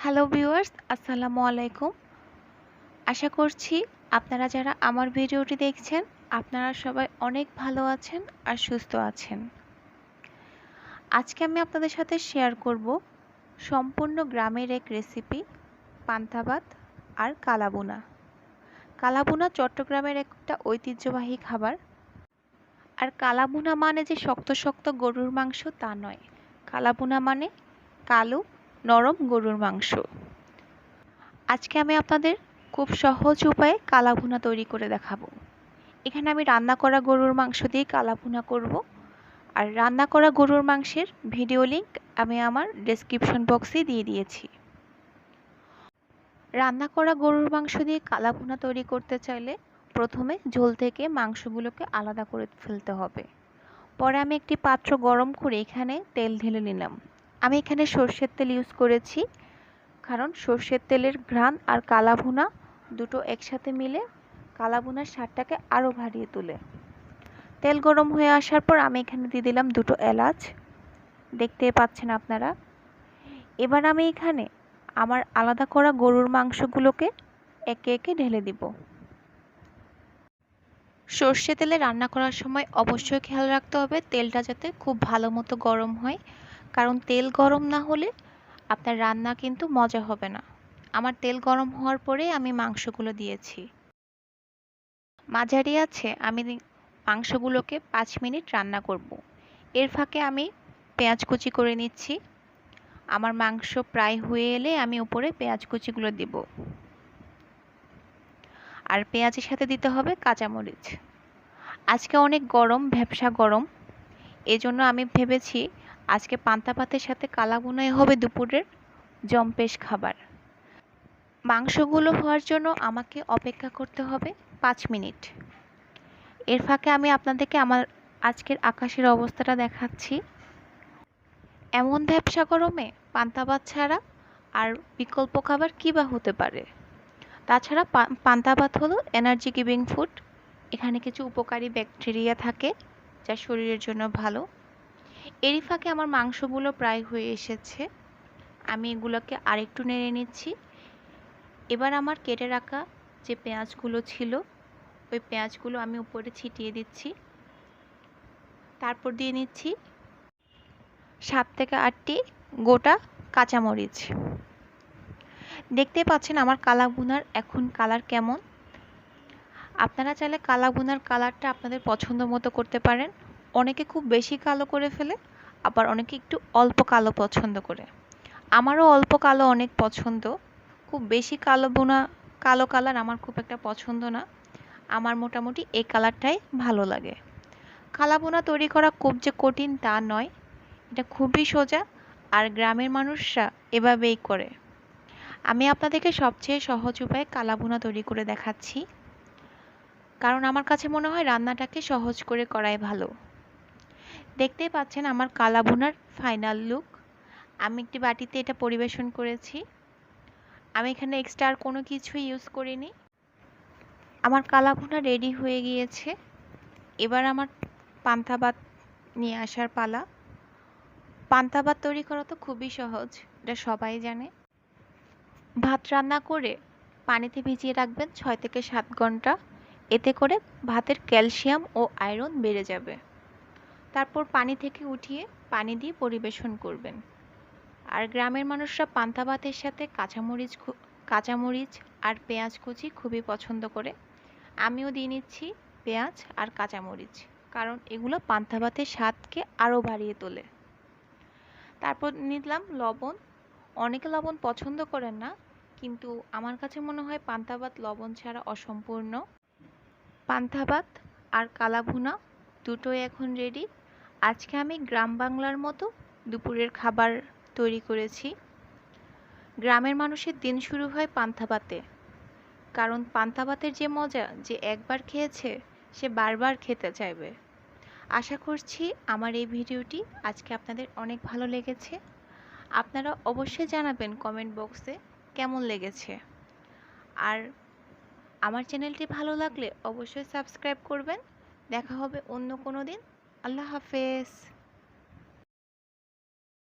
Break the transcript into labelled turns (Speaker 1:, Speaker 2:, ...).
Speaker 1: Hello viewers, আসসালামু আলাইকুম। আশা করছি আপনারা যারা আমার ভিডিওটি দেখছেন, আপনারা সবাই অনেক ভালো আছেন আর সুস্থ আছেন। আজকে আমি আপনাদের সাথে শেয়ার করব সম্পূর্ণ গ্রামের এক রেসিপি, পান্তা ভাত আর কালাভুনা। কালাভুনা চট্টগ্রামের একটা ঐতিহ্যবাহী খাবার। আর কালাভুনা মানে যে শক্ত শক্ত গরুর মাংস তা নয়। কালাভুনা মানে কালো নরম গরুর মাংস। আজকে আমি আপনাদের খুব সহজ উপায়ে কালাভুনা তৈরি করে দেখাবো। এখানে আমি রান্না করা গরুর মাংস দিয়ে কালাভুনা করব। আর রান্না করা গরুর মাংসের ভিডিও লিংক আমি আমার ডেসক্রিপশন বক্সে দিয়ে দিয়েছি। রান্না করা গরুর মাংস দিয়ে কালাভুনা তৈরি করতে চাইলে প্রথমে ঝোল থেকে মাংসগুলোকে আলাদা করে ফেলতে হবে। পরে আমি একটি পাত্র গরম করে এখানে তেল ঢেলে নিলাম। আমি এখানে সর্ষের তেল ইউজ করেছি, কারণ সর্ষের তেলের ঘ্রাণ আর কালাভুনা দুটো একসাথে মিলে কালাভুনার স্বাদটাকে আরও বাড়িয়ে তোলে। তেল গরম হয়ে আসার পর আমি এখানে দিয়ে দিলাম দুটো এলাচ, দেখতেই পাচ্ছেন আপনারা। এবার আমি এখানে আমার আলাদা করা গরুর মাংসগুলোকে একে একে ঢেলে দিব। সর্ষে তেলে রান্না করার সময় অবশ্যই খেয়াল রাখতে হবে তেলটা যাতে খুব ভালো মতো গরম হয়, কারণ তেল গরম না হলে আপনার রান্না কিন্তু মজা হবে না। আমার তেল গরম হওয়ার পরে আমি মাংসগুলো দিয়েছি। মাঝারি আছে আমি মাংসগুলোকে 5 মিনিট রান্না করব। এর ফাঁকে আমি পেঁয়াজ কুচি করে নিচ্ছি। আমার মাংস প্রায় হয়ে এলে আমি উপরে পেঁয়াজ কুচিগুলো দিব। আর পেঁয়াজের সাথে দিতে হবে কাঁচামরিচ। আজকে অনেক গরম, ভ্যাপসা গরম, এজন্য আমি ভেবেছি আজকে পান্তা ভাতের সাথে কালাভুনাই হবে দুপুরের জম্পেশ খাবার। মাংসগুলো হওয়ার জন্য আমাকে অপেক্ষা করতে হবে 5 মিনিট। এর ফাঁকে আমি আপনাদেরকে আমার আজকের আকাশের অবস্থাটা দেখাচ্ছি। এমন ভ্যাপসা গরমে পান্তা ভাত ছাড়া আর বিকল্প খাবার কী বা হতে পারে। তাছাড়া পান্তা ভাত হলো এনার্জি গিভিং ফুড। এখানে কিছু উপকারী ব্যাকটেরিয়া থাকে যা শরীরের জন্য ভালো। এরই ফাঁকে আমার মাংসগুলো প্রায় হয়ে এসেছে। আমি এগুলোকে আরেকটু নেড়ে নিচ্ছি। এবার আমার কেটে রাখা যে পেঁয়াজগুলো ছিল ওই পেঁয়াজগুলো আমি উপরে ছিটিয়ে দিচ্ছি। তারপর দিয়ে নিচ্ছি 7 থেকে 8টি গোটা কাঁচামরিচ। দেখতেই পাচ্ছেন আমার কালাভুনার এখন কালার কেমন। আপনারা চাইলে কালাভুনার কালারটা আপনাদের পছন্দ মতো করতে পারেন। অনেকে খুব বেশি কালো করে ফেলে, আবার অনেকে একটু অল্প কালো পছন্দ করে। আমারও অল্প কালো অনেক পছন্দ। খুব বেশি কালো কালার আমার খুব একটা পছন্দ না। আমার মোটামুটি এই কালারটাই ভালো লাগে। কালাভুনা তৈরি করা খুব যে কঠিন তা নয়, এটা খুবই সোজা। আর গ্রামের মানুষরা এভাবেই করে। আমি আপনাদেরকে সবচেয়ে সহজ উপায়ে কালাভুনা তৈরি করে দেখাচ্ছি, কারণ আমার কাছে মনে হয় রান্নাটাকে সহজ করে করাই ভালো। দেখতেই পাচ্ছেন আমার কালাভুনার ফাইনাল লুক। আমি একটি বাটিতে এটা পরিবেশন করেছি। আমি এখানে এক্সট্রা আর কোনো কিছু ইউজ করিনি। আমার কালাভুনা রেডি হয়ে গিয়েছে। এবার আমার পান্তা ভাত নিয়ে আসার পালা। পান্তা ভাত তৈরি করা তো খুবই সহজ, এটা সবাই জানে। ভাত রান্না করে পানিতে ভিজিয়ে রাখবেন 6 থেকে 7 ঘন্টা। এতে করে ভাতের ক্যালসিয়াম ও আয়রন বেড়ে যাবে। তারপর পানি থেকে উঠিয়ে পানি দিয়ে পরিবেশন করবেন। আর গ্রামের মানুষরা পান্তা ভাতের সাথে কাঁচামরিচ আর পেঁয়াজ কুচি খুবই পছন্দ করে। আমিও দিয়ে নিচ্ছি পেঁয়াজ আর কাঁচামরিচ, কারণ এগুলো পান্তা ভাতের স্বাদকে আরও বাড়িয়ে তোলে। তারপর নিলাম লবণ। অনেকে লবণ পছন্দ করেন না, কিন্তু আমার কাছে মনে হয় পান্তা ভাত লবণ ছাড়া অসম্পূর্ণ। পান্তা ভাত আর কালাভুনা দুটোই এখন রেডি। আজকে আমি গ্রাম বাংলার মতো দুপুরের খাবার তৈরি করেছি। গ্রামের মানুষের দিন শুরু হয় পান্তা ভাতে, কারণ পান্তা ভাতের যে মজা, যে একবার খেয়েছে সে বারবার খেতে চাইবে। আশা করছি আমার এই ভিডিওটি আজকে আপনাদের অনেক ভালো লেগেছে। আপনারা অবশ্যই জানাবেন কমেন্ট বক্সে কেমন লেগেছে। আর আমার চ্যানেলটি ভালো লাগলে অবশ্যই সাবস্ক্রাইব করবেন। দেখা হবে অন্য কোনো দিন। আল্লাহ হাফেজ।